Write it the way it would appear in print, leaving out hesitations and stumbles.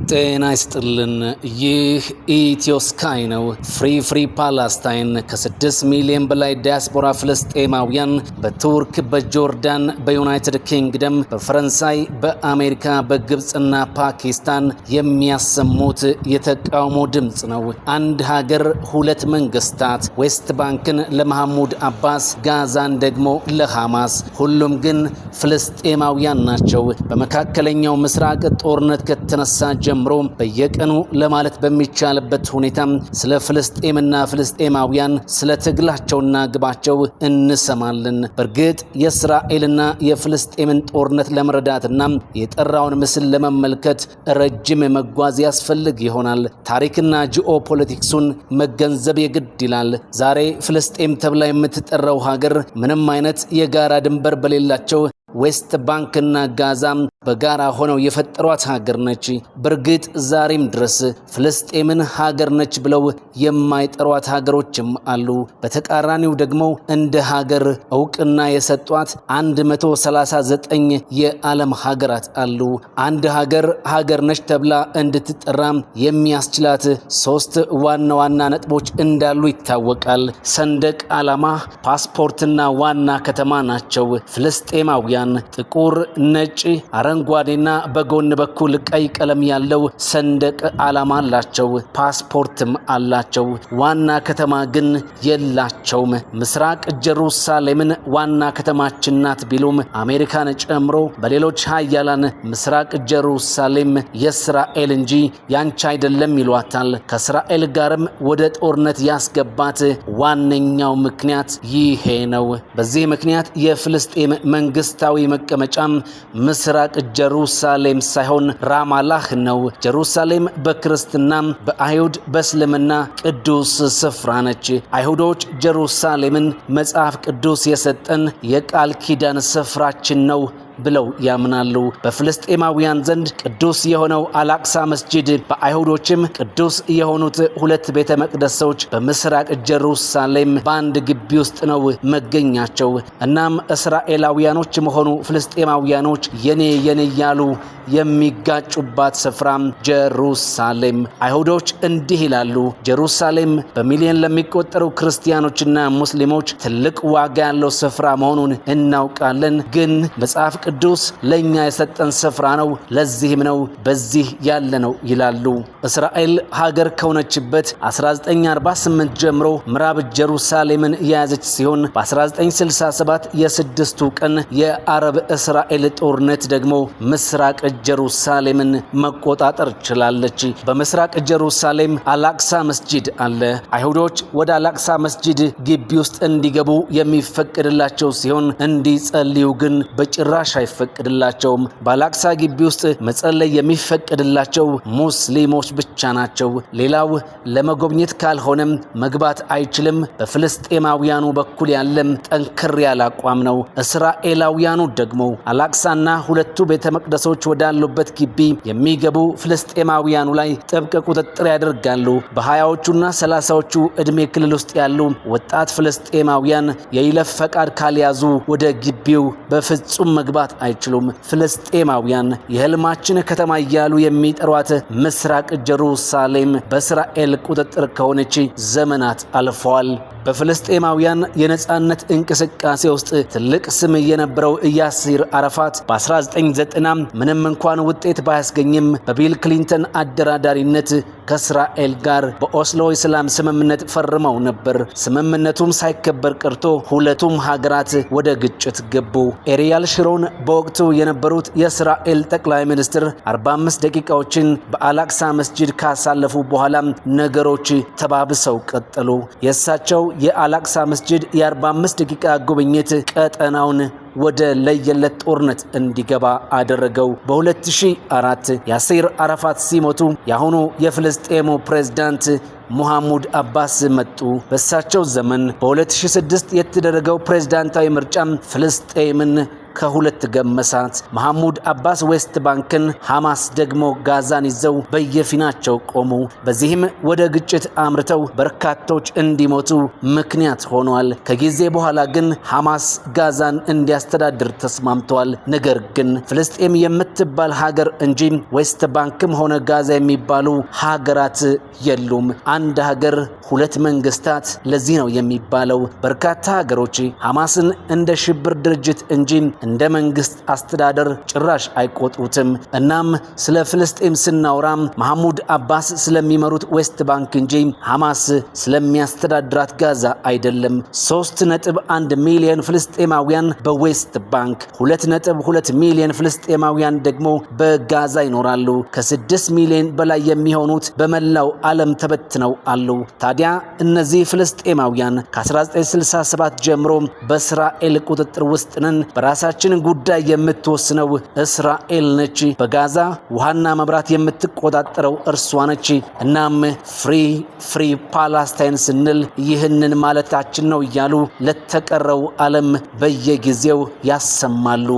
ጤና ይስጥልን። ይህ ኢትዮስካይ ነው። ፍሪ ፓላስታይን ከ6 ሚሊዮን በላይ ዲያስፖራ ፍልስጤማውያን በቱርክ፣ በጆርዳን፣ በዩናይትድ ኪንግደም፣ በፈረንሳይ፣ በአሜሪካ፣ በግብጽና ፓኪስታን የሚያሰሙት የተቃውሞ ድምጽ ነው። አንድ ሀገር ሁለት መንግስታት፣ ዌስት ባንክን ለመሐሙድ አባስ፣ ጋዛን ደግሞ ለሐማስ፣ ሁሉም ግን ፍልስጤማውያን ናቸው። በመካከለኛው ምስራቅ ጦርነት ከተነሳ ጀምሮ በየቀኑ ለማለት በሚቻልበት ሁኔታ ስለ ፍልስጤምና ፍልስጤማውያን ስለ ትግላቸውና ግባቸው እንሰማለን። በእርግጥ የእስራኤልና የፍልስጤምን ጦርነት ለመረዳትና የጠራውን ምስል ለመመልከት ረጅም መጓዝ ያስፈልግ ይሆናል። ታሪክና ጂኦፖለቲክሱን መገንዘብ የግድ ይላል። ዛሬ ፍልስጤም ተብላ የምትጠራው ሀገር ምንም አይነት የጋራ ድንበር በሌላቸው ዌስት ባንክና ጋዛም በጋራ ሆነው የፈጠሯት ሀገር ነች። በእርግጥ ዛሬም ድረስ ፍልስጤምን ሀገር ነች ብለው የማይጠሯት ሀገሮችም አሉ። በተቃራኒው ደግሞ እንደ ሀገር እውቅና የሰጧት 139 የዓለም ሀገራት አሉ። አንድ ሀገር ነች ተብላ እንድትጠራ የሚያስችላት 3 ዋና ነጥቦች እንዳሉ ይታወቃል። ሰንደቅ ዓላማ፣ ፓስፖርትና ዋና ከተማ ናቸው። ፍልስጤማውያን ጥቁር፣ ነጭ፣ አረንጓዴና በጎን በኩል ቀይ ቀለም ያለው ሰንደቅ ዓላማ አላቸው። ፓስፖርትም አላቸው። ዋና ከተማ ግን የላቸውም። ምስራቅ ጀሩሳሌምን ዋና ከተማችን ናት ቢሉም አሜሪካን ጨምሮ በሌሎች ሀያላን ምስራቅ ጀሩሳሌም የእስራኤል እንጂ ያንቺ አይደለም ይሏታል። ከእስራኤል ጋርም ወደ ጦርነት ያስገባት ዋነኛው ምክንያት ይሄ ነው። በዚህ ምክንያት የፍልስጤም መንግስታዊ መቀመጫም ምስራቅ ጀሩሳሌም ሳይሆን ራማላህ ነው። ጀሩሳሌም በክርስትና፣ በአይሁድ፣ በእስልምና ቅዱስ ስፍራ ነች። አይሁዶች ጀሩሳሌምን መጽሐፍ ቅዱስ የሰጠን የቃል ኪዳን ስፍራችን ነው ብለው ያምናሉ። በፍልስጤማውያን ዘንድ ቅዱስ የሆነው አላቅሳ መስጂድ፣ በአይሁዶችም ቅዱስ የሆኑት 2 ቤተ መቅደሶች በምስራቅ ጀሩሳሌም በአንድ ግቢ ውስጥ ነው መገኛቸው። እናም እስራኤላውያኖች መሆኑ ፍልስጤማውያኖች የኔ እያሉ የሚጋጩባት ስፍራ ጀሩሳሌም። አይሁዶች እንዲህ ይላሉ፣ ጀሩሳሌም በሚሊዮን ለሚቆጠሩ ክርስቲያኖችና ሙስሊሞች ትልቅ ዋጋ ያለው ስፍራ መሆኑን እናውቃለን፣ ግን መጽሐፍ ቅዱስ ለኛ የሰጠን ስፍራ ነው፣ ለዚህም ነው በዚህ ያለ ነው ይላሉ። እስራኤል ሀገር ከሆነችበት 1948 ጀምሮ ምዕራብ ጀሩሳሌምን የያዘች ሲሆን በ1967 የስድስቱ ቀን የአረብ እስራኤል ጦርነት ደግሞ ምስራቅ ጀሩሳሌምን መቆጣጠር ችላለች። በምስራቅ ጀሩሳሌም አላቅሳ መስጂድ አለ። አይሁዶች ወደ አላቅሳ መስጂድ ግቢ ውስጥ እንዲገቡ የሚፈቅድላቸው ሲሆን እንዲጸልዩ ግን በጭራሽ አይፈቅድላቸውም። በአላቅሳ ግቢ ውስጥ መጸለይ የሚፈቅድላቸው ሙስሊሞች ብቻ ናቸው። ሌላው ለመጎብኘት ካልሆነም መግባት አይችልም። በፍልስጤማውያኑ በኩል ያለም ጠንከር ያለ አቋም ነው። እስራኤላውያኑ ደግሞ አላቅሳና 2ቱ ቤተ መቅደሶች ወዳሉበት ግቢ የሚገቡ ፍልስጤማውያኑ ላይ ጥብቅ ቁጥጥር ያደርጋሉ። በ20ዎቹና 30ዎቹ ዕድሜ ክልል ውስጥ ያሉ ወጣት ፍልስጤማውያን የይለፍ ፈቃድ ካልያዙ ወደ ግቢው በፍጹም መግባት አይችሉም። ፍልስጤማውያን የህልማችን ከተማ እያሉ የሚጠሯት ምስራቅ ጀሩሳሌም በእስራኤል ቁጥጥር ከሆነች ዘመናት አልፈዋል። በፍልስጤማውያን የነጻነት እንቅስቃሴ ውስጥ ትልቅ ስም የነበረው ያሲር አረፋት በ1990 ምንም እንኳን ውጤት ባያስገኝም በቢል ክሊንተን አደራዳሪነት ከእስራኤል ጋር በኦስሎ የሰላም ስምምነት ፈርመው ነበር። ስምምነቱም ሳይከበር ቀርቶ ሁለቱም ሀገራት ወደ ግጭት ገቡ። ኤሪያል ሽሮን በወቅቱ የነበሩት የእስራኤል ጠቅላይ ሚኒስትር 45 ደቂቃዎችን በአላቅሳ መስጂድ ካሳለፉ በኋላ ነገሮች ተባብሰው ቀጠሉ። የእሳቸው የአላቅሳ መስጂድ የ45 ደቂቃ ጉብኝት ቀጠናውን ወደ ለየለት ጦርነት እንዲገባ አደረገው። በ2004 ያሲር አረፋት ሲሞቱ ያሁኑ የፍልስጤሙ ፕሬዝዳንት መሐሙድ አባስ መጡ። በእሳቸው ዘመን በ2006 የተደረገው ፕሬዝዳንታዊ ምርጫ ፍልስጤምን ከሁለት ገመሳት። መሐሙድ አባስ ዌስት ባንክን፣ ሐማስ ደግሞ ጋዛን ይዘው በየፊናቸው ቆሙ። በዚህም ወደ ግጭት አምርተው በርካቶች እንዲሞቱ ምክንያት ሆኗል። ከጊዜ በኋላ ግን ሐማስ ጋዛን እንዲያስተዳድር ተስማምቷል። ነገር ግን ፍልስጤም የምትባል ሀገር እንጂ ዌስት ባንክም ሆነ ጋዛ የሚባሉ ሀገራት የሉም። አንድ ሀገር ሁለት መንግስታት። ለዚህ ነው የሚባለው በርካታ ሀገሮች ሐማስን እንደ ሽብር ድርጅት እንጂ እንደ መንግስት አስተዳደር ጭራሽ አይቆጥሩትም። እናም ስለ ፍልስጤም ስናወራ መሐሙድ አባስ ስለሚመሩት ዌስት ባንክ እንጂ ሐማስ ስለሚያስተዳድራት ጋዛ አይደለም። 3.1 ሚሊዮን ፍልስጤማውያን በዌስት ባንክ፣ 2.2 ሚሊዮን ፍልስጤማውያን ደግሞ በጋዛ ይኖራሉ። ከ6 ሚሊዮን በላይ የሚሆኑት በመላው ዓለም ተበትነው አሉ። ታዲያ እነዚህ ፍልስጤማውያን ከ1967 ጀምሮ በእስራኤል ቁጥጥር ውስጥ ነን፣ በራሳችን ጉዳይ የምትወስነው እስራኤል ነች፣ በጋዛ ውሃና መብራት የምትቆጣጠረው እርሷ ነች። እናም ፍሪ ፓላስታይን ስንል ይህንን ማለታችን ነው እያሉ ለተቀረው ዓለም በየጊዜው ያሰማሉ።